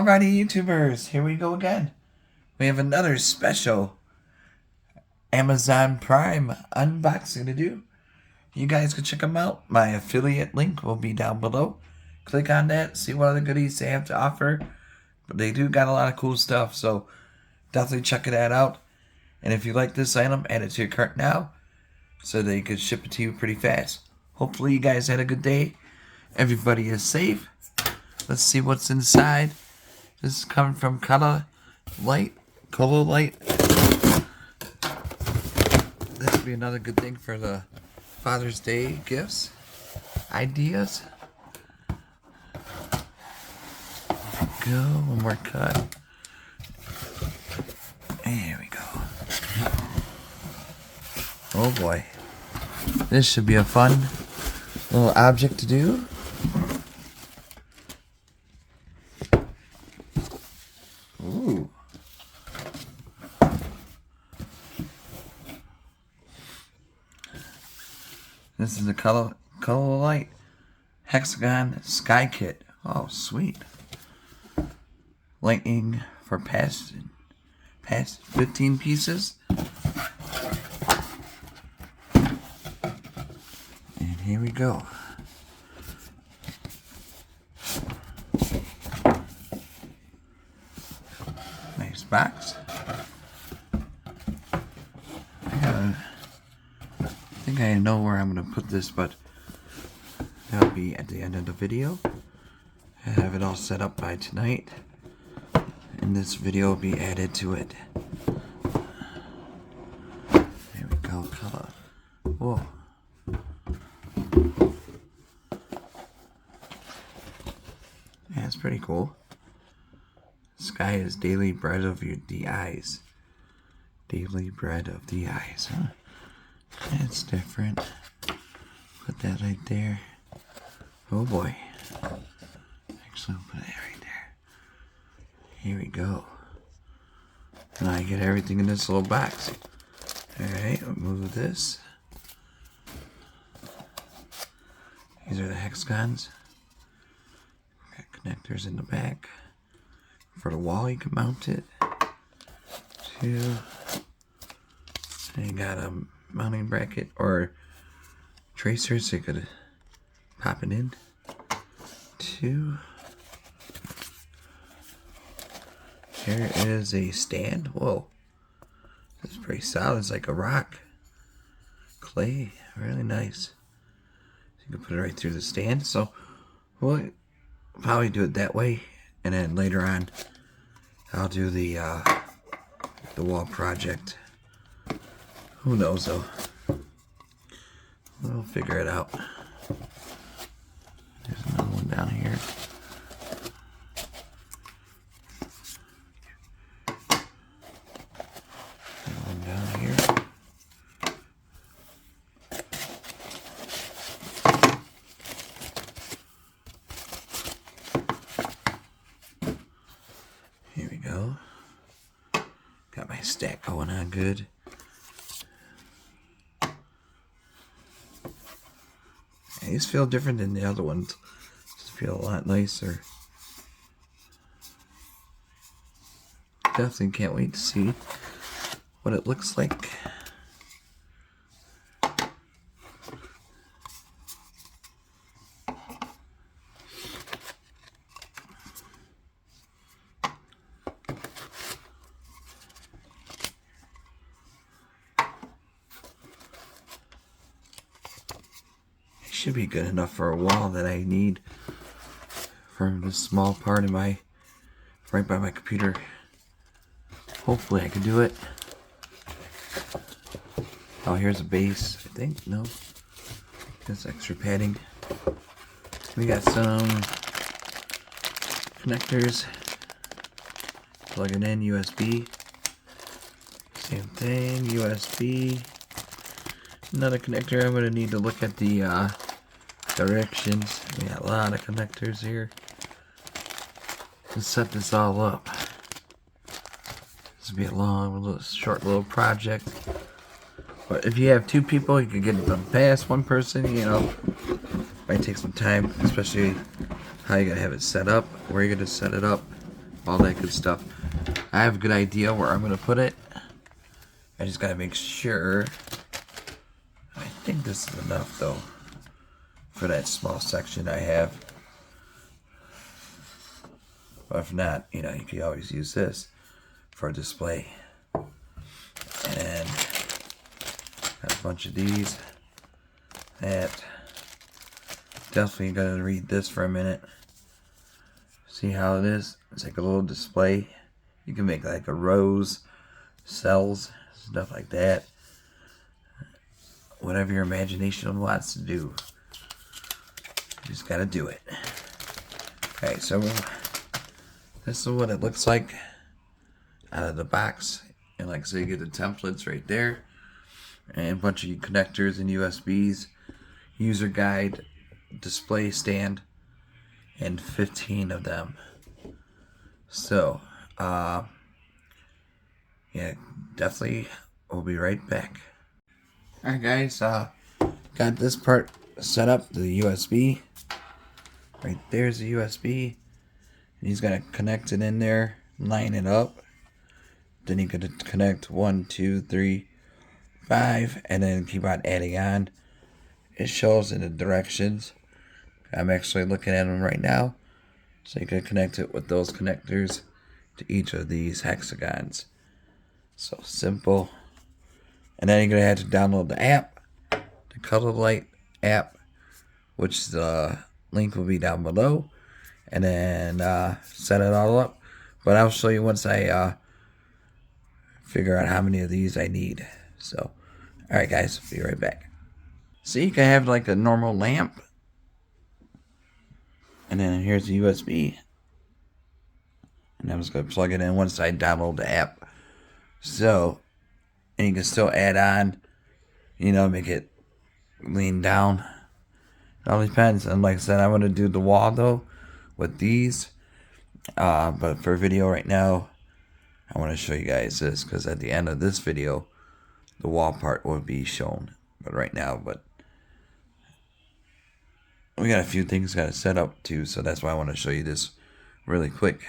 Alrighty, YouTubers, here we go again. We have another special Amazon Prime unboxing to do. You guys can check them out. My affiliate link will be down below. Click on that, see what other goodies they have to offer. But they do got a lot of cool stuff, so definitely check that out. And if you like this item, add it to your cart now so they could ship it to you pretty fast. Hopefully you guys had a good day. Everybody is safe. Let's see what's inside. This is coming from Cololight. This would be another good thing for the Father's Day gifts. Ideas. Go, one more cut. There we go. Oh boy. This should be a fun little object to do. Ooh. This is the Cololight HEXAGON Sky Kit. Oh, sweet. Lightning for past 15 pieces. And here we go. Nice box. I think I know where I'm going to put this, but that'll be at the end of the video. I have it all set up by tonight, and this video will be added to it. There we go, color. Whoa. Yeah, it's pretty cool. Sky is daily bread of the eyes. Daily bread of the eyes, huh? That's different. Put that right there. Oh boy. Actually, I'll put it right there. Here we go. Now I get everything in this little box. Alright, I'll move this. These are the hexagons. Got connectors in the back. For the wall, you can mount it. Two. And you got a mounting bracket or tracer so you could pop it in. Two. Here is a stand. Whoa. This is pretty solid. It's like a rock. Clay. Really nice. So you can put it right through the stand. So we'll probably do it that way. And then later on, I'll do the wall project. Who knows though? We'll figure it out. There's another one down here. Another one down here. Here we go. Got my stack going on good. These feel different than the other ones. Just feel a lot nicer. Definitely can't wait to see what it looks like. Should be good enough for a wall that I need for this small part of my right by my computer. Hopefully I can do it. Oh, here's a base, I think. No, that's extra padding. We got some connectors. Plug it in, USB. Same thing, USB. Another connector. I'm gonna need to look at the directions. We got a lot of connectors here. Let's set this all up. This will be a long, short little project. But if you have two people, you can get it done fast. One person, you know, might take some time, especially how you gotta have it set up, where you're gonna set it up, all that good stuff. I have a good idea where I'm going to put it. I just got to make sure. I think this is enough though for that small section I have. But if not, you know, you can always use this for a display. And got a bunch of these. That. Definitely gonna read this for a minute. See how it is? It's like a little display. You can make like a rose, cells, stuff like that. Whatever your imagination wants to do. You just gotta do it. Okay, so this is what it looks like out of the box. And like I say, you get the templates right there. And a bunch of connectors and USBs. User guide, display stand, and 15 of them. So, yeah, definitely we'll be right back. Alright guys, got this part set up, the USB. Right there's the USB. And he's gonna connect it in there, line it up. Then you could connect 1, 2, 3, 5, and then keep on adding on. It shows in the directions. I'm actually looking at them right now. So you can connect it with those connectors to each of these hexagons. So simple. And then you're going to have to download the app, the Cololight app, which the link will be down below. And then set it all up. But I'll show you once I figure out how many of these I need. So, alright guys, be right back. So you can have like a normal lamp. And then here's the USB. And I'm just going to plug it in once I download the app. So, and you can still add on, you know, make it lean down. It all depends. And like I said, I want to do the wall though with these. But for video right now, I want to show you guys this. Because at the end of this video, the wall part will be shown. But right now, we got a few things got to set up too, so that's why I want to show you this really quick.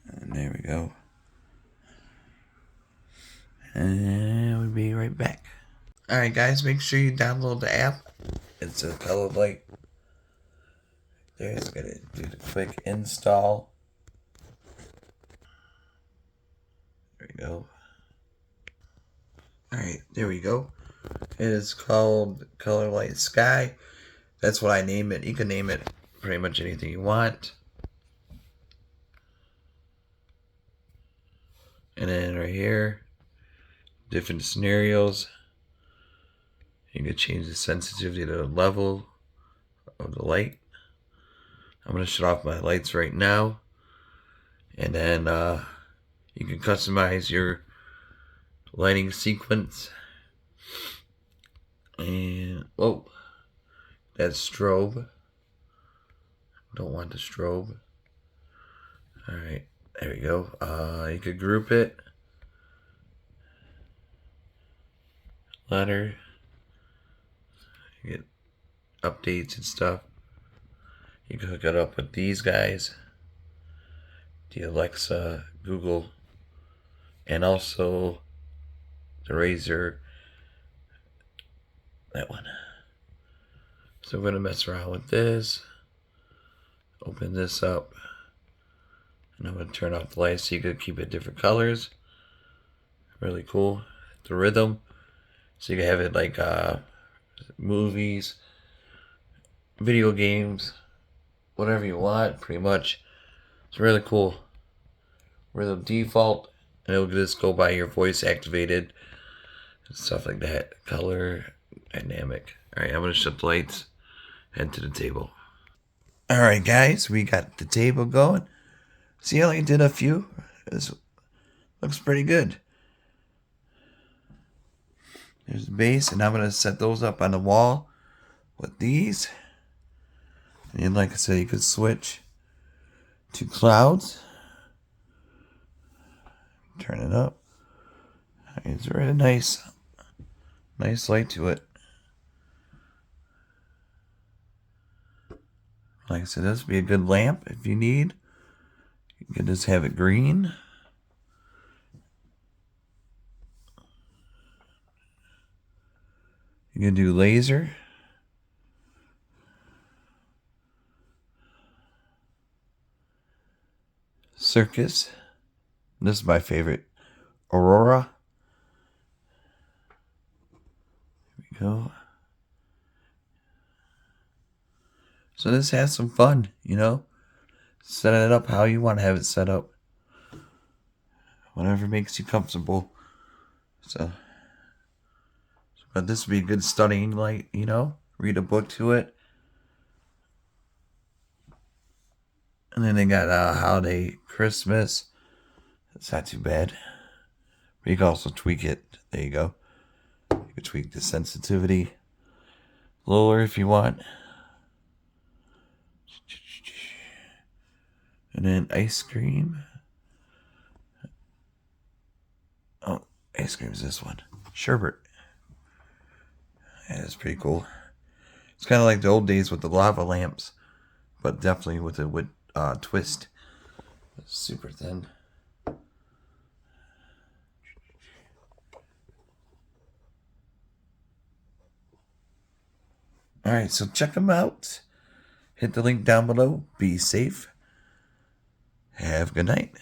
And there we go. And we'll be right back. Alright guys, make sure you download the app. It's a Cololight. There's gonna do the quick install. There we go. Alright, there we go. It is called Cololight Sky. That's what I name it. You can name it pretty much anything you want. And then right here, different scenarios. You can change the sensitivity to the level of the light. I'm going to shut off my lights right now. And then you can customize your lighting sequence. And, whoa. That's strobe. Don't want the strobe. Alright, there we go. You could group it. Ladder. You get updates and stuff. You can hook it up with these guys. The Alexa, Google, and also the Razer. That one. So I'm going to mess around with this. Open this up. And I'm going to turn off the lights so you can keep it different colors. Really cool. The rhythm. So you can have it like movies, video games, whatever you want, pretty much. It's really cool. Rhythm default. And it'll just go by your voice activated. And stuff like that. Color, dynamic. Alright, I'm going to shut the lights. Head to the table. Alright guys, we got the table going. See, I only did a few. This looks pretty good. There's the base, and I'm going to set those up on the wall with these. And like I said, you could switch to clouds. Turn it up. It's really nice light to it. Like I said, this would be a good lamp if you need. You can just have it green. You can do laser. Circus. This is my favorite. Aurora. Here we go. So this has some fun, you know? Setting it up how you want to have it set up. Whatever makes you comfortable. So, but this would be a good studying light, you know? Read a book to it. And then they got holiday, Christmas. It's not too bad. But you can also tweak it. There you go. You can tweak the sensitivity lower if you want. And then ice cream. Oh, ice cream is this one. Sherbet. Yeah, that's pretty cool. It's kind of like the old days with the lava lamps, but definitely with a wood twist. It's super thin. Alright, so check them out. Hit the link down below. Be safe. Have a good night.